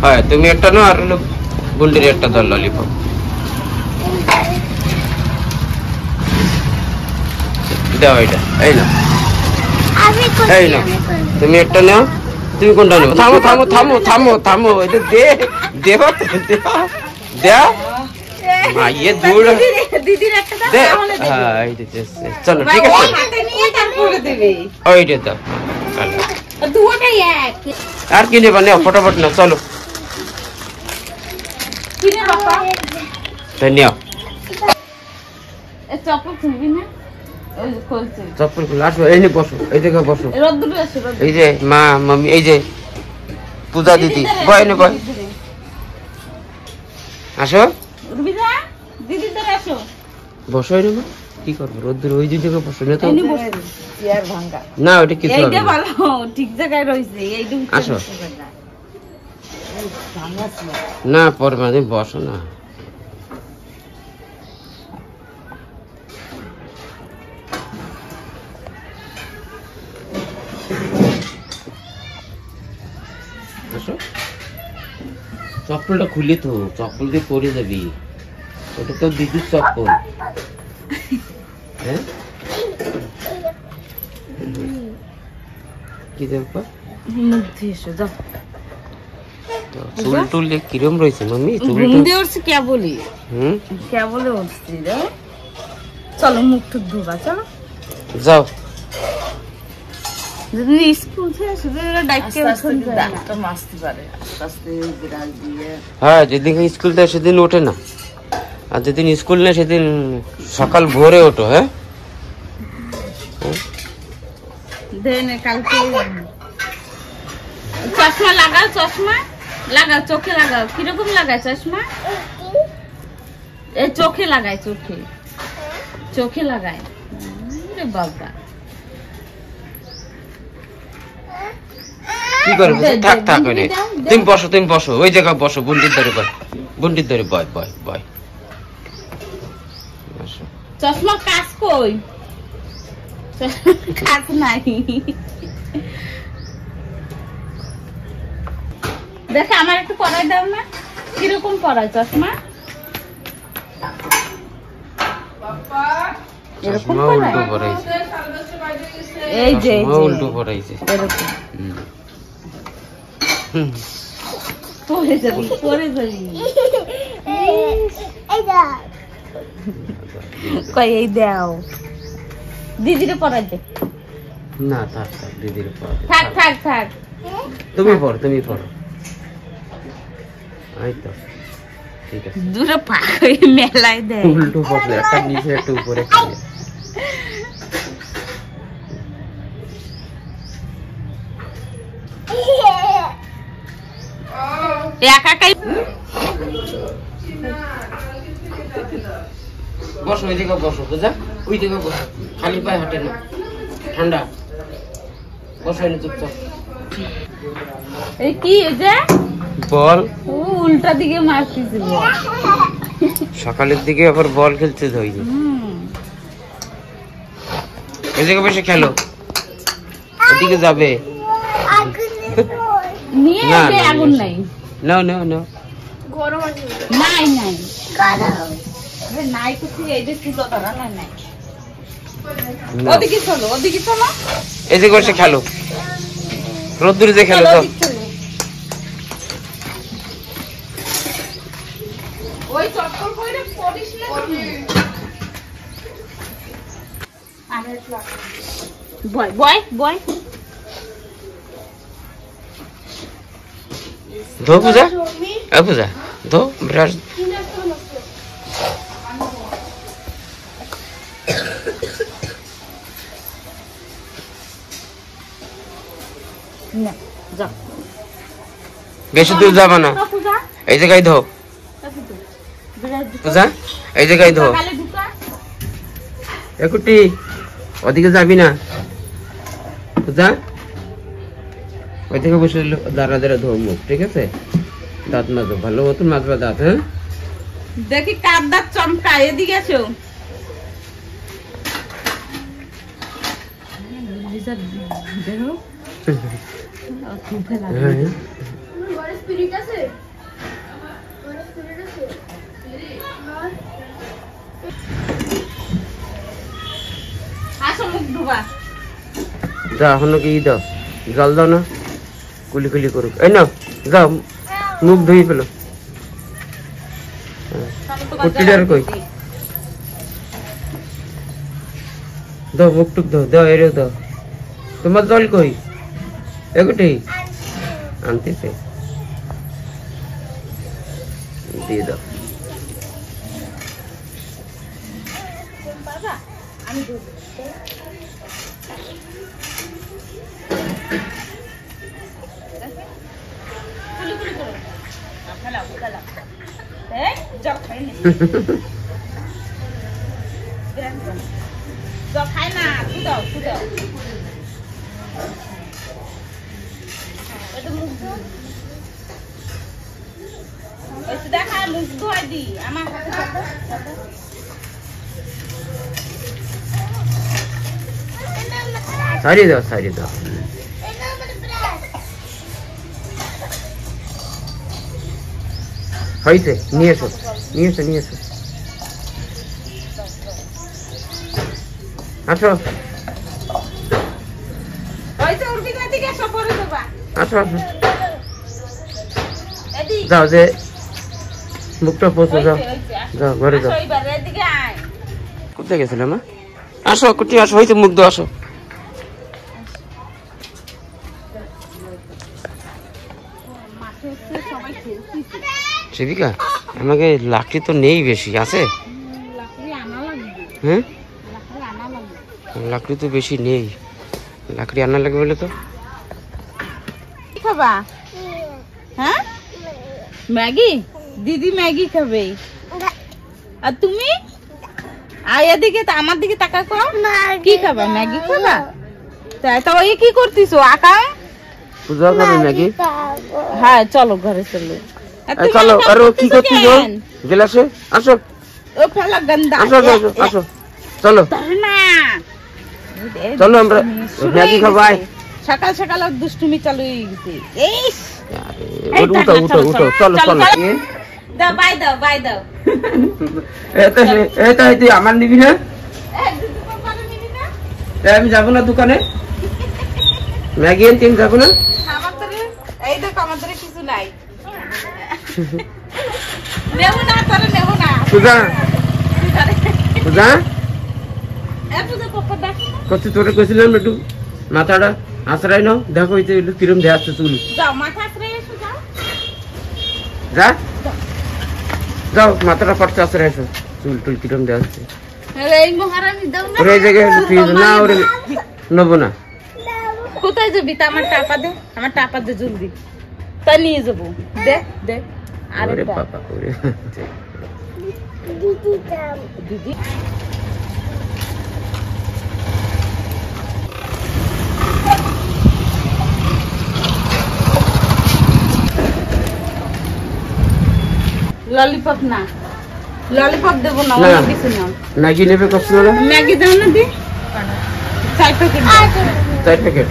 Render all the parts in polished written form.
হ্যাঁ তুমি একটা নাও আর হলো বুন্ডির একটা দাও ললিপপ। দাও এটা, এই না এই না তুমি একটা নাও। তুমি কোনটা নেবো? থামো থামো থামো থামো থামো, এটা দে দেবা দেয়া মা ইয়ে দৌড় দে। হ্যাঁ এই দিতে চলো ঠিক আছে ওইটা দাও। আর কি নেবা নেও ফটাফট নাও চলো নিও। চপ্পল খুলে আসবো, এই যে বসো, এই জায়গায় বসো। এই যে মা মামি, এই যে পূজা দিদি, বয় নে বয়, আসো বসো। এই মা কি করবো রোদ্দুর, ওই যে জায়গায় বসো না তো না, ওইটা কিছু ঠিক জায়গায় রয়েছে। আসো না পরে মাঝে বসো না। চপ্পলটা খুলে তো, চপ্পল দিয়ে পরে যাবি, ওটা তো দিদির চপ্পল। হ্যাঁ কি দেখো চুল টুল কিরম রয়েছে মাম্মি? চলো মুখ টুক ধোবা, চলো যাও। হ্যাঁ যেদিন স্কুল দেয় সেদিন ওঠে না, আর যেদিন স্কুল নেই সেদিন সকাল ভোরে ওঠো। হ্যাঁ চশমা লাগাও, চশমা লাগাও, চোখে লাগাও। কিরকম লাগায় চশমা? চোখে লাগায়, চোখে চোখে লাগায়। বাবা কি করবো? থাক থাক, তুমি বসো, তুমি বসো, ওই জায়গায় বসো, বুন্ডির ধরে বয়, বুন্ডির ধরে বয় বয় বয়। চশমা কাজ কই? কাজ নাই। দেখো আমার একটু পরাই দাও না, কিরকম পরায় চশমা? এরকম উল্টো পরাইছে, এই যে উল্টো পরাইছে এরকম। পরে যাবি, পরে যাবি। কই এই দাও, দিদিরে পরাই দে। না থাক থাক, দিদির পড়া থাক থাক থাক, তুমি পড়ো, তুমি পড়ো। এই তো ঠিক আছে। দূরে পাখি মেলায় দে, উল্টো পড়লে একটা নিচে একটা উপরে খালি। একাই বসো, ওই দিকে বসো, বুঝা ওই দিকে বসো, খালি পায়ে হাঁটে না, ঠান্ডা। বসো এনে চুপচাপ। এই কি যে বল উল্টা দিকে মারতেছিল, সকালের দিকে আবার বল খেলতে হইছে। ওই দিকে বসে খেলো, ওদিকে যাবে। নিয়ে আগুন নাই, নাও নাও নাও, গরম আছে নাই নাই নাই কিছু। এই যে ছিল তারা নাই নাই, ওদিকে চলো, ওদিকে চলো, এই দিকে বসে খেলো, রোদ্দুরে যে খেলো। তো ওই চক্কর কইরে পড়িস না। বয় বয় বয়, ধো পূজা, পূজা ধো ব্রাশ। বেশি দূর যাবা না, এই জায়গায় ধো পূজা, এই জায়গায় ধো। একুটি ওদিকে যাবি না পূজা, ওই থেকে বসে দাঁড়া দাঁড়া ধো মুখ, ঠিক আছে? দাঁত মাজো, ভালো মতন মাজবা দাঁত। হ্যাঁ দেখি কার দাঁত চমকায়, এদিকে আসো। আসো মুখ ধোবা যা এখনো কি দাও জল দাও না কুলি কুলি করুক এই না যাও মুখ ধুই ফেলো কুটিটার কই দাও মুখ টুক দাও দাও এরে দাও তোমার জল কই এগুটি আনতেছে দিয়ে দাও আমি जब खाए ना खुदाओ खुदाओ ऐसे देखा मुख धोआ दी আমার सारी दाও হইছে নিয়ে এসো আসো হইছে উর্দি না দিকে সব পরে দেবা আসো যাও যে মুখটা পোছো যাও ঘরে যাও এবার এদিকে আয় কোথায় গেছিলে মা আসো কুটি আসো হইছে মুখ দাও আসো সেবিকা আমাকে লাকড়ি তো নেই বেশি আছে হ্যাঁ লাকড়ি তো বেশি নেই লাকড়ি আনা লাগবে বলে তো কি খাবা হ্যাঁ ম্যাগি দিদি ম্যাগি খাবে আর তুমি আয়া দিকে আমার দিকে তাকা কও কি খাবা ম্যাগি খাবা তাই তো ওই কি করতিছো আকা পূজা করবে ম্যাগি হ্যাঁ চলো ঘরে চলো চলো আর কি করতিছো গেলাসে আসো ও ফেলা গন্দা আসো আসো চলো না চলো আমরা ম্যাগি খাবাই সকাল সকাল দুষ্টুমি চালু হয়ে গেছে এইস উঠো চলো দাও বাই দাও এটা তুই আমার নিবি না আমি যাবো না দোকানে ম্যাগি আনতে যাবো না এই দেখো আমাদের কিছু নাই নেব না পূজা পূজা তোরে কইছিলাম একটু মাথাটা আশ্রয় নাও দেখো কিরম দেয়া আসছে চুল যাও মাথাটা পাটতে আশ্রয় আসো চুল টুল কিরম দেয়া আসছে না ওরে নেবো না কোথায় যাবি তা আমার টাপা দে জলদি তা নিয়ে যাবো দে আরে বাবা ওরে দিদি ললিপপ না ললিপপ দেবো না অন্য কিছু না ম্যাগি নেবে কষ্ট না ম্যাগি দাও না দি 4 প্যাকেট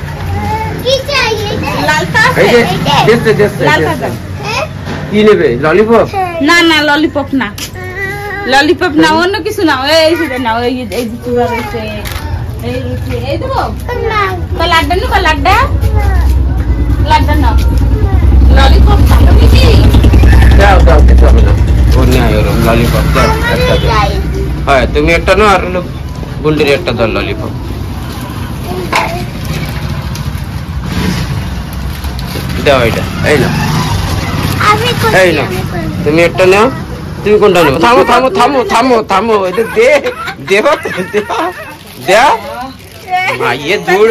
কি চাই লালটা আছে দেখতে কি নেবে ললিপপ না ললিপপ না অন্য কিছু না এই সেটা না এই চূড়া রয়েছে এই দেবো না তো লাড্ডা না ললিপপ খাবো কি দাও কিছু হবে না ওর নিয়ে ওরম ললিপপ দাও একটা দাও হ্যাঁ তুমি একটা নাও আর বুন্ডির একটা দাও ললিপপ দাও এটা এই না তুমি একটা নাও তুমি কোনটা নেবো থামো এটা দেবা দেয়া ये दूर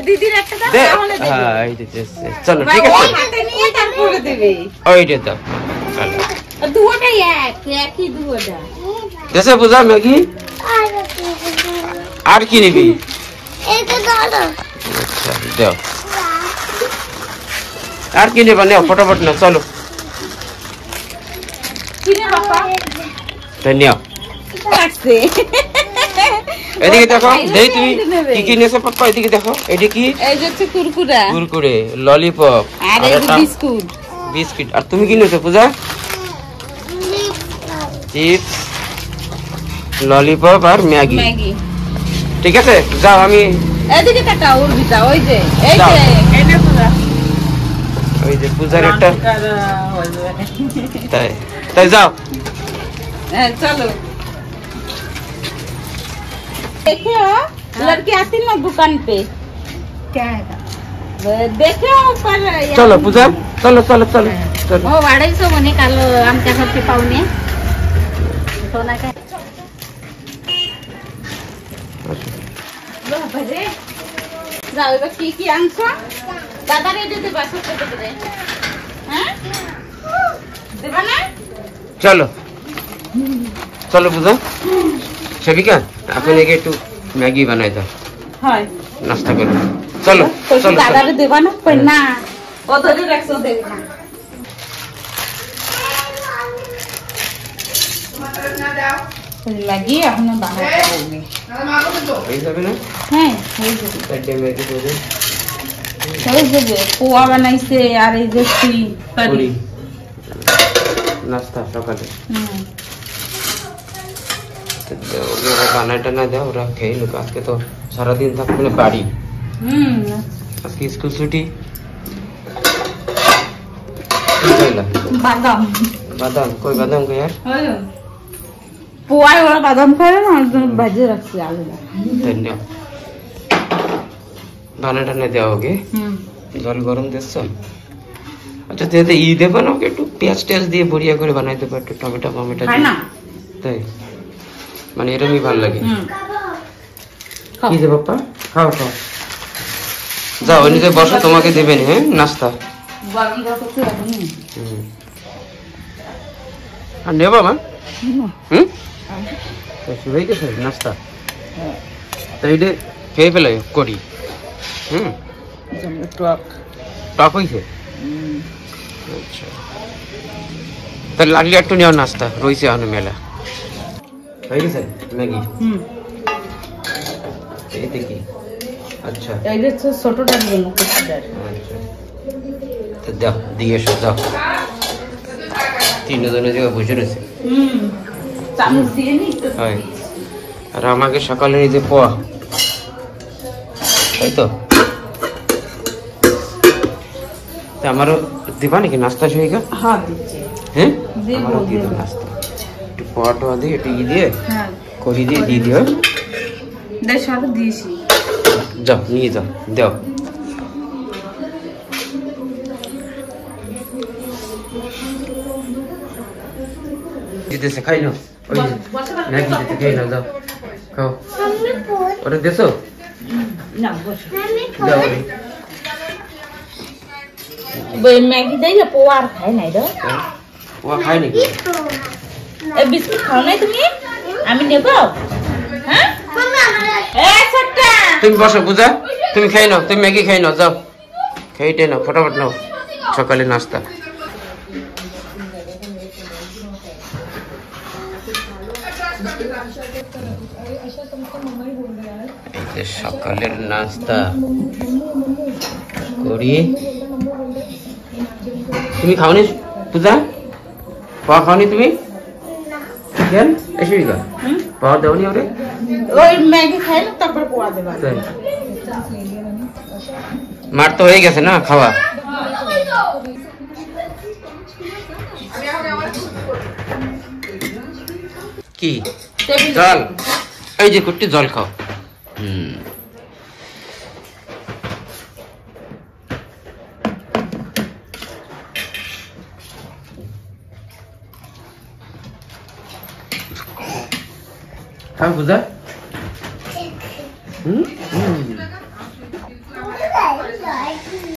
দিদির একটা দাও दे তাহলে দেব हां এই দিতে চলো ঠিক আছে হাতে নিয়ে তারপরে দেবে ওইটা দাও দুটোটা একই দুটোটা দেশে বুঝা ম্যাগি আর কি নিবি এটা দাও আচ্ছা দাও আর কি নেবা নাও ফটাফট না চলো কি রে বাবা ধন্যবাদ রাখছে এদিকে দেখো দেই তুমি কি নেছো পাপা এদিকে দেখো এটা কি এই যে কুরকুরে ললিপপ আর এই বিস্কুট বিস্কিট। আর তুমি কি নিয়েছো পূজা? চিপস, ললিপপ আর ম্যাগি। ঠিক আছে, যাও আমি এদিকে তাকাও, উর্বিতা ওই যে এই যাও। যে কেনে পূজা, ওই যে পূজার একটা তাই তাই যাও। হ্যাঁ চলো। देखे हो लड़की आती ना दुकान पे, क्या है देखे हो पर चलो पूजा, चलो चलो चलो चलो। हो वाढायचं म्हणे काल आमच्याकडचे पाहुणे सोना काय भजे जाऊ बघ की आमचा दादा रे देते बस होते हां देवा ना। चलो चलो पूजा। शबिका आपण एक मॅगी बनायचा हाय नाश्ता करू। चलो चलो दादा रे देवा ना पण ना ओधरी रखो देवा लगी हमने बाहर खाओगे এই যাবে না? হ্যাঁ এই যে একটা ম্যাগি করে এই যে পোয়া বানাইছে আর এই যে করি নাস্তা সকালে। ওরা বানাইটা না দাও, ওরা খেয়ে নিক। আজকে তো সারাদিন থাকবে না বাড়ি, আজকে স্কুল ছুটি। বাদাম বাদাম কই বাদাম কই यार পোয়ায় ওরা বাদাম খায় না, আর জন্য ভাজে রাখছি আলু। ধন্যবাদ। বানাইটা না দেওয়া ওকে, জল গরম দিচ্ছ। আচ্ছা যেতে ই দেবো না ওকে, একটু পেঁয়াজ টেয়াজ দিয়ে বড়িয়া করে বানাই দেবো, একটু টমেটো ফমেটো খায় না তাই, মানে এরকমই ভালো লাগে। কি দেবো পাপা? খাও খাও, যাও নিজে বসো, তোমাকে দেবেন। হ্যাঁ নাস্তা আর নেবো মা। হয়ে গেছে নাস্তা, তো এইটা খেয়ে ফেলে করি। টক হয়েছে, আচ্ছা তাহলে লাগলে একটু নেওয়া নাস্তা রয়েছে আনো মেলা। হয়ে গেছে ম্যাগি এতে কি? আচ্ছা ছোটটা তো দাও দিয়ে এসো, যাও। তিনজনের জায়গায় বসে রয়েছে। হয় আর আমাকে সকালে এই যে পোয়া, তাই তো আমারও দিবা নাকি নাস্তা? সহিকা হ্যাঁ আমারও দিয়ে দাও নাস্তা, একটু পোয়া টোয়া দিয়ে একটু ই দিয়ে করি দিয়ে দিয়ে দিও। যাও নিয়ে যাও, দাও। দিতেছে খাই নাও, ওই ম্যাগি দিতে খাই নাও, যাও খাও। ওটা দেছো ম্যাগি দেই না, পোয়া আর খাই নাই রে। পোয়া খাই নাকি? এই বিস্কুট খাও নাই তুমি? আমি নেব। হ্যাঁ তুমি বসো পূজা, তুমি খাই নাও, তুমি ম্যাগি খাই নাও, যাও খেয়েটে নাও, ফটাফট নাও সকালে নাস্তা। এই যে সকালের নাস্তা করি। তুমি খাওনি পূজা? পাওয়া খাওনি তুমি? কেন এসে পাওয়া দেওনি ওরে? ওই ম্যাগি খাই না, তারপর পোয়া দেবা। মার তো হয়ে গেছে না খাওয়া। কি জল? এই যে কুট্টি জল খাও। খাও পূজা।